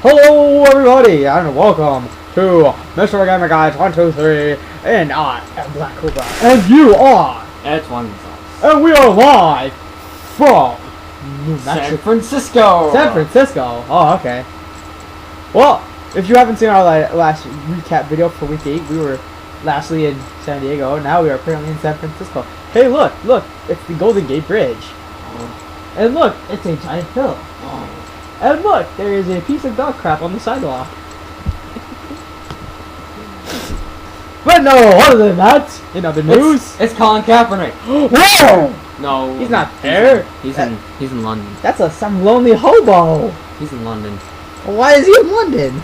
Hello everybody and welcome to Mr. Gamer Guys 123 and I am Black Cobra and you are That's one sauce. and we are live from New San Mexico. Francisco. San Francisco. Oh, okay. Well, if you haven't seen our last recap video for week 8, we were lastly in San Diego. Now we are apparently in San Francisco. Hey, look, it's the Golden Gate Bridge. And look, it's a giant hill. And look, there is a piece of dog crap on the sidewalk. But no, other than that, in other news, It's Colin Kaepernick. whoa! No, He's not there. He's in London. That's some lonely hobo. He's in London. Why is he in London?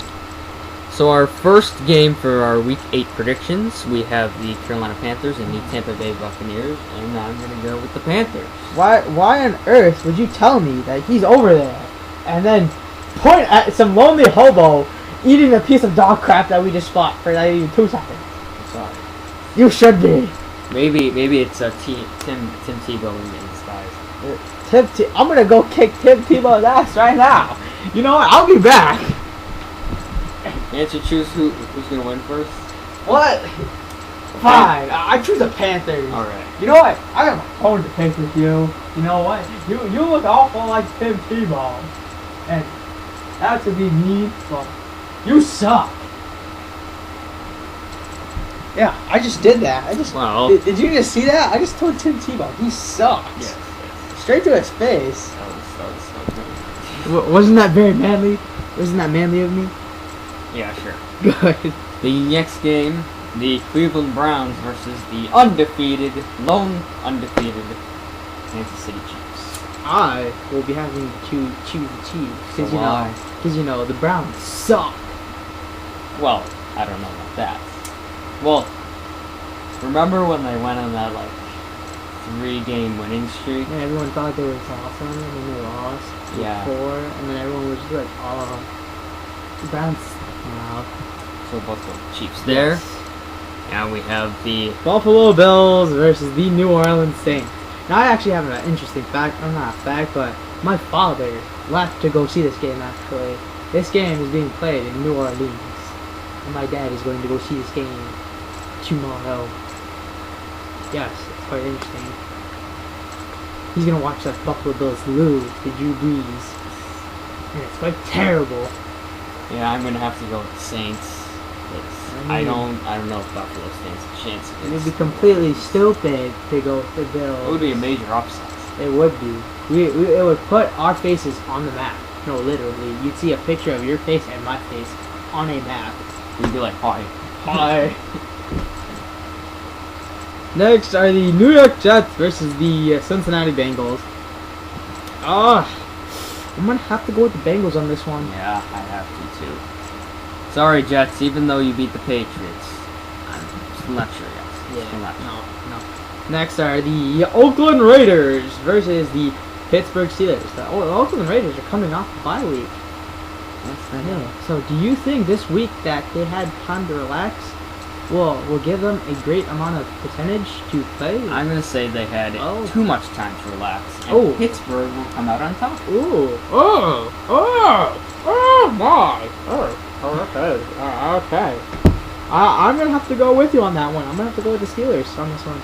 So our first game for our Week 8 predictions, we have the Carolina Panthers and the Tampa Bay Buccaneers, and I'm gonna go with the Panthers. Why on earth would you tell me that he's over there, and then point at some lonely hobo eating a piece of dog crap that we just fought for not even 2 seconds? Sorry. You should be. Maybe it's a Tim Tebow in disguise. I'm gonna go kick Tim Tebow's ass right now. You know what? I'll be back. Can't you choose who's gonna win first? What? Fine. I choose the Panthers. All right. You know what? I got my phone to pick with you. You know what? You look awful like Tim Tebow, and not to be mean, but you suck. Yeah, I just did that. Well. Did you just see that? I just told Tim Tebow he sucks. Yes. Straight to his face. That was good. Wasn't that very manly? Wasn't that manly of me? Yeah, sure. Good. The next game, the Cleveland Browns versus the lone undefeated Kansas City Chiefs. I will be having to choose the Chiefs So why? because the Browns suck. Well, I don't know about that. Well, remember when they went on that 3-game winning streak? And everyone thought they were awesome, and then they lost. Yeah. 4, and then everyone was just like, "Oh, the Browns suck now." So both the Chiefs there. Yes. And we have the Buffalo Bills versus the New Orleans Saints. Now, I actually have an interesting fact. Or not a fact, but my father left to go see this game, actually. This game is being played in New Orleans. And my dad is going to go see this game tomorrow. Yes, it's quite interesting. He's going to watch the Buffalo Bills lose to Drew Brees. And it's quite terrible. yeah, I'm gonna have to go with the Saints. I don't know if Buffalo stands a chance It would against. be completely stupid to go with the Bills. It would be a major upset. It would be. It would put our faces on the map. No, literally. You'd see a picture of your face and my face on a map. We'd be like, hi. Hi. Next are the New York Jets versus the Cincinnati Bengals. I'm gonna have to go with the Bengals on this one. Yeah, I have to too. Sorry, Jets. Even though you beat the Patriots, I'm still not sure yet. Still not sure. No. Next are the Oakland Raiders versus the Pittsburgh Steelers. The Oakland Raiders are coming off a bye week. Yes, I know. Yeah. So do you think this week that they had time to relax will give them a great amount of percentage to play? I'm gonna say they had Oh. too much time to relax, and Oh. Pittsburgh will come out on top. Ooh. My. Okay. Okay. I'm gonna have to go with you on that one. I'm gonna have to go with the Steelers on this one.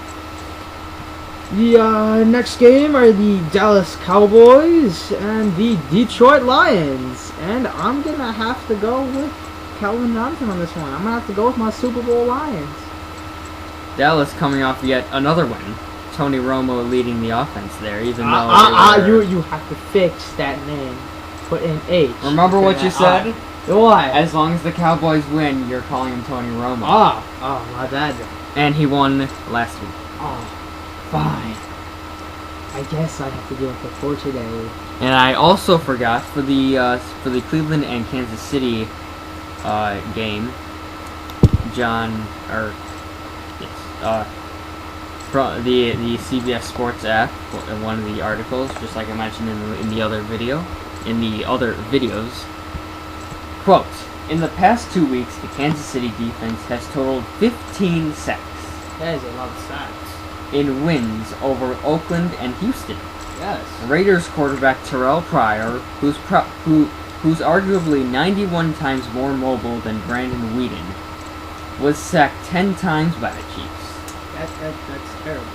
The next game are the Dallas Cowboys and the Detroit Lions, and I'm gonna have to go with Calvin Johnson on this one. I'm gonna have to go with my Super Bowl Lions. Dallas coming off yet another win. Tony Romo leading the offense there, even though they were- You have to fix that name. Put in H. Remember what you said? Why? As long as the Cowboys win, you're calling him Tony Romo. My bad. And he won last week. Fine. I guess I have to do it before today. And I also forgot for the Cleveland and Kansas City game, from the CBS Sports app, one of the articles, just like I mentioned in the other videos, quote, in the past 2 weeks, the Kansas City defense has totaled 15 sacks. That is a lot of sacks. In wins over Oakland and Houston. Yes. Raiders quarterback Terrell Pryor, who who's arguably 91 times more mobile than Brandon Whedon, was sacked 10 times by the Chiefs. That's terrible.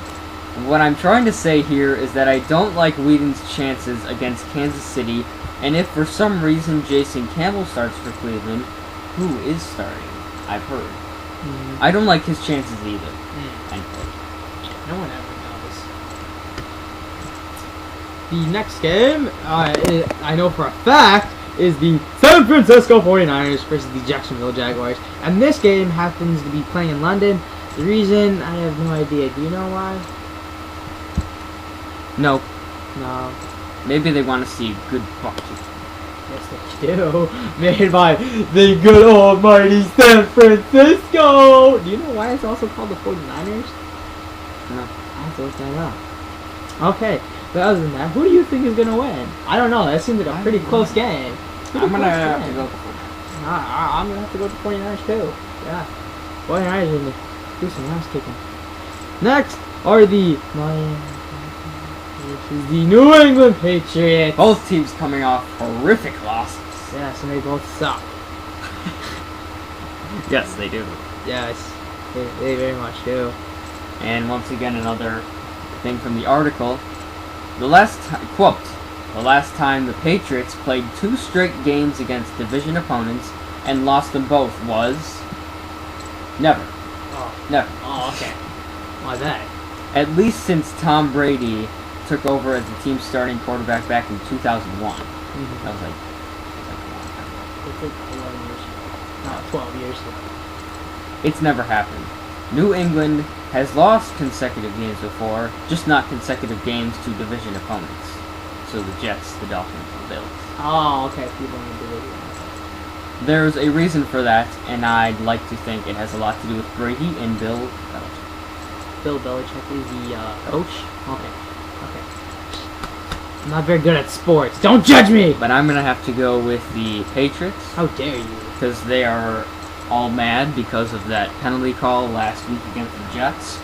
What I'm trying to say here is that I don't like Whedon's chances against Kansas City, and if for some reason Jason Campbell starts for Cleveland, who is starting? I've heard. I don't like his chances either. End quote. No one ever knows. The next game, I know for a fact, is the San Francisco 49ers versus the Jacksonville Jaguars. And this game happens to be playing in London. The reason, I have no idea. Do you know why? No. No. Maybe they want to see good boxing. Yes, they do. Made by the good almighty San Francisco. Do you know why it's also called the 49ers? No. I have to look that up. Okay, but other than that, who do you think is going to win? I don't know. That seems like a pretty close game. I'm going to have to go with the 49ers. I'm going to have to go with the 49ers too. Yeah. 49ers are going to do some ass kicking. Next are the the New England Patriots. Both teams coming off horrific losses. Yes, and they both suck. Yes, they do. Yes, they very much do. And once again, another thing from the article. The last time the Patriots played 2 straight games against division opponents and lost them both was never. Oh. Never. Oh, okay. Why that? At least since Tom Brady took over as the team's starting quarterback back in 2001. Mm-hmm. That was like a long time ago. It's like 11 years ago. No, 12 years ago. It's never happened. New England has lost consecutive games before, just not consecutive games to division opponents. So the Jets, the Dolphins, the Bills. Oh, okay. People in the division. There's a reason for that, and I'd like to think it has a lot to do with Brady and Bill Belichick. Bill Belichick is the coach? Okay. I'm not very good at sports. Don't judge me! But I'm going to have to go with the Patriots. How dare you? Because they are all mad because of that penalty call last week against the Jets.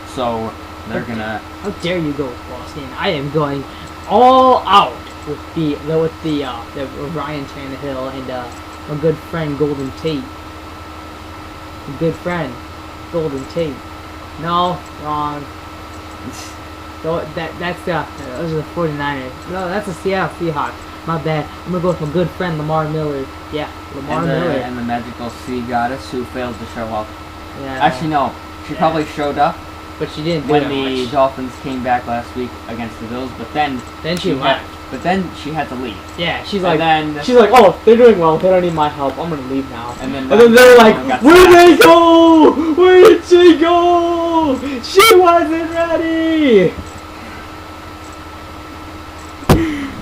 So they're going to... How dare you go with Boston? I am going all out with the Ryan Tannehill and my good friend Golden Tate. A good friend, Golden Tate. No, wrong. So those are the 49ers. No, that's the Seattle Seahawks. My bad. I'm gonna go with my good friend Lamar Miller. Yeah, Lamar Miller. And the magical sea goddess who failed to show up. Yeah. Actually, no. She probably showed up but she didn't do when that the much. Dolphins came back last week against the Bills. But then She left. But then she had to leave. Yeah, she's And like, then- oh, they're doing well. They don't need my help. I'm gonna leave now. And then they're like, got where'd they go? Where did she go? She wasn't ready.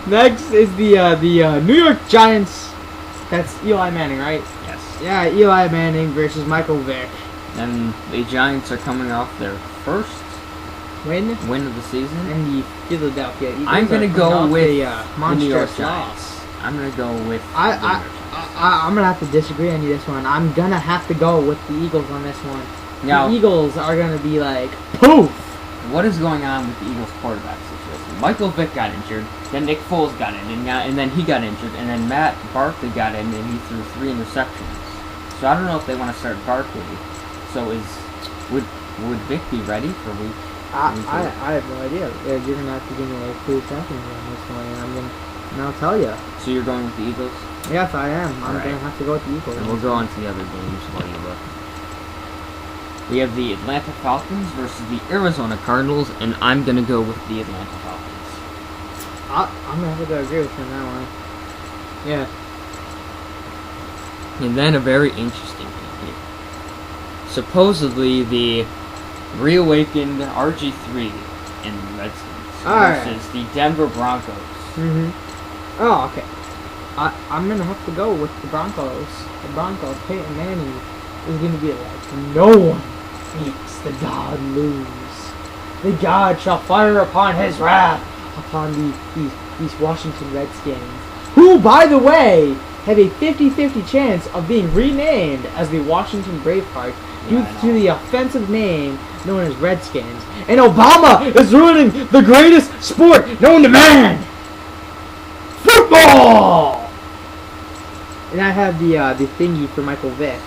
Next is the New York Giants. That's Eli Manning, right? Yes. Yeah, Eli Manning versus Michael Vick. And the Giants are coming off their first Win win of the season. and the Philadelphia Eagles. I'm gonna are go coming off with a, the New York monstrous Giants. loss. I'm gonna go with I'm the New York Giants. gonna have to disagree on you this one. I'm gonna have to go with the Eagles on this one. Now, The Eagles are gonna be like poof. what is going on with the Eagles quarterback situation? Michael Vick got injured, then Nick Foles got in, and then he got injured, and then Matt Barkley got in, and he threw 3 interceptions. So I don't know if they want to start Barkley. So would Vick be ready for week? I have no idea. You're gonna have to give me like 2 seconds on this one, and I'll tell you. So you're going with the Eagles? Yes, I am. I'm Alright. gonna have to go with the Eagles. And we'll go on to the other games while you look. We have the Atlanta Falcons versus the Arizona Cardinals, and I'm gonna go with the Atlanta Falcons. I'm gonna have to agree with you on that one. Yeah. And then a very interesting thing here. Supposedly the reawakened RG3 in the Redskins versus the Denver Broncos. Mm-hmm. Oh, okay. I'm gonna have to go with the Broncos. The Broncos, Peyton Manning is gonna be like, no one makes the God lose. The God shall fire upon his wrath upon these Washington Redskins, who, by the way, have a 50-50 chance of being renamed as the Washington Bravehearts due to the offensive name known as Redskins. And Obama is ruining the greatest sport known to man! Football! And I have the thingy for Michael Vick.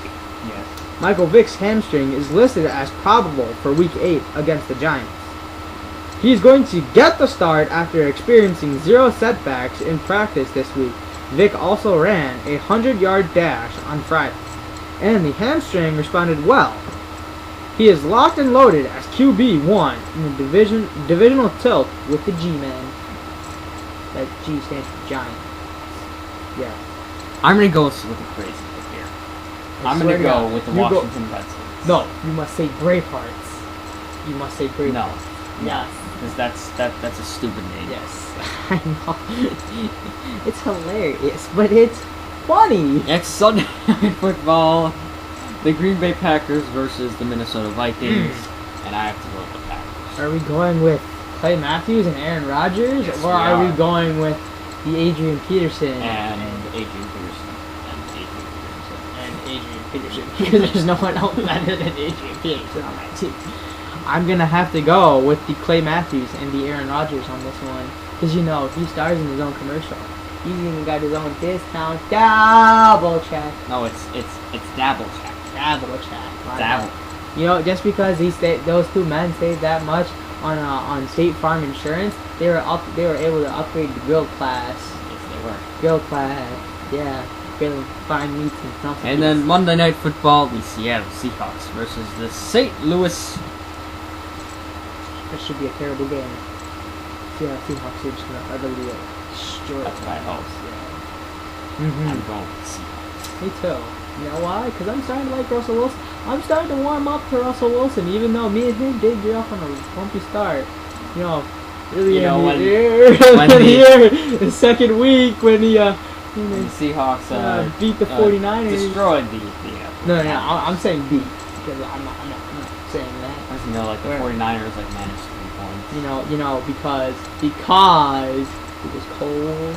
Yes. Michael Vick's hamstring is listed as probable for Week 8 against the Giants. He's going to get the start after experiencing 0 setbacks in practice this week. Vick also ran a 100-yard dash on Friday, and the hamstring responded well. He is locked and loaded as QB1 in the divisional tilt with the G-Men. That G stands for Giants. Yeah. I'm gonna go with the crazy pick here. I'm swear gonna to go God, with the you go- Washington Redskins. No, you must say Bravehearts. You must say Bravehearts. No. Yes. Because that's a stupid name. Yes. I know. It's hilarious, but it's funny. Next Sunday Night Football, the Green Bay Packers versus the Minnesota Vikings, and I have to go with the Packers. Are we going with Clay Matthews and Aaron Rodgers, Yes, or we are we are. going with the Adrian Peterson And Adrian Peterson. and Adrian Peterson? Because there's no one else better than Adrian Peterson on that team. I'm gonna have to go with the Clay Matthews and the Aaron Rodgers on this one, because you know he stars in his own commercial. He's even got his own discount double check. No, it's Dabble Check. Double check. My Dabble. bad. You know, just because those two men saved that much on State Farm Insurance, they were able to upgrade to Guild Class. Yes, they were. Guild Class, yeah, feeling fine meats and stuff. And then Monday Night Football, the Seattle Seahawks versus the St. Louis. That should be a terrible game. Yeah, Seahawks are just gonna utterly destroy. That's what I hope. Yeah. I'm going with the Seahawks. Me too. You know why? Because I'm starting to like Russell Wilson. I'm starting to warm up to Russell Wilson, even though me and him did get off on a bumpy start. You know, really You know, in when- the year, when the the- year, the second week when he And the Seahawks beat the 49ers. destroyed the No, I'm saying beat because I'm not saying that. You know, like the Where? 49ers like managed 3 points. You know because it was cold,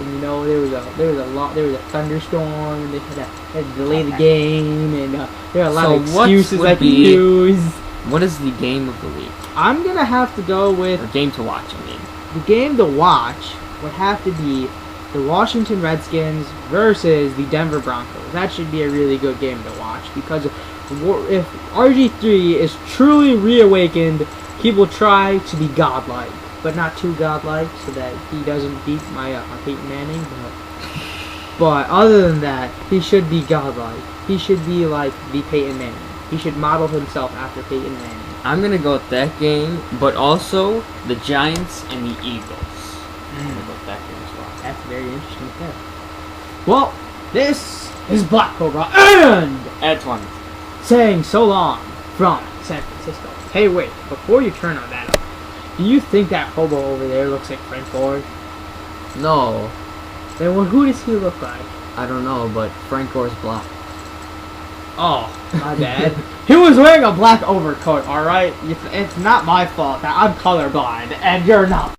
and you know there was a thunderstorm, and they had to delay the game, and there are a lot So of what excuses would I can be- use. What is the game of the week? I'm gonna have to go with Or game to watch, I mean. the game to watch would have to be the Washington Redskins versus the Denver Broncos. That should be a really good game to watch because if RG3 is truly reawakened, he will try to be godlike, but not too godlike, so that he doesn't beat my Peyton Manning. But other than that, he should be godlike. He should be like the Peyton Manning. He should model himself after Peyton Manning. I'm gonna go with that game, but also the Giants and the Eagles. I'm gonna go with that game as well. That's very interesting pick. Well, this is Black Cobra and Antoine. saying so long from San Francisco. Hey, wait, before you turn on that up, do you think that hobo over there looks like Frank Gore? No, Then who does he look like? I don't know, but Frank Gore's black. Oh, my bad. He was wearing a black overcoat, alright? It's not my fault that I'm colorblind, and you're not.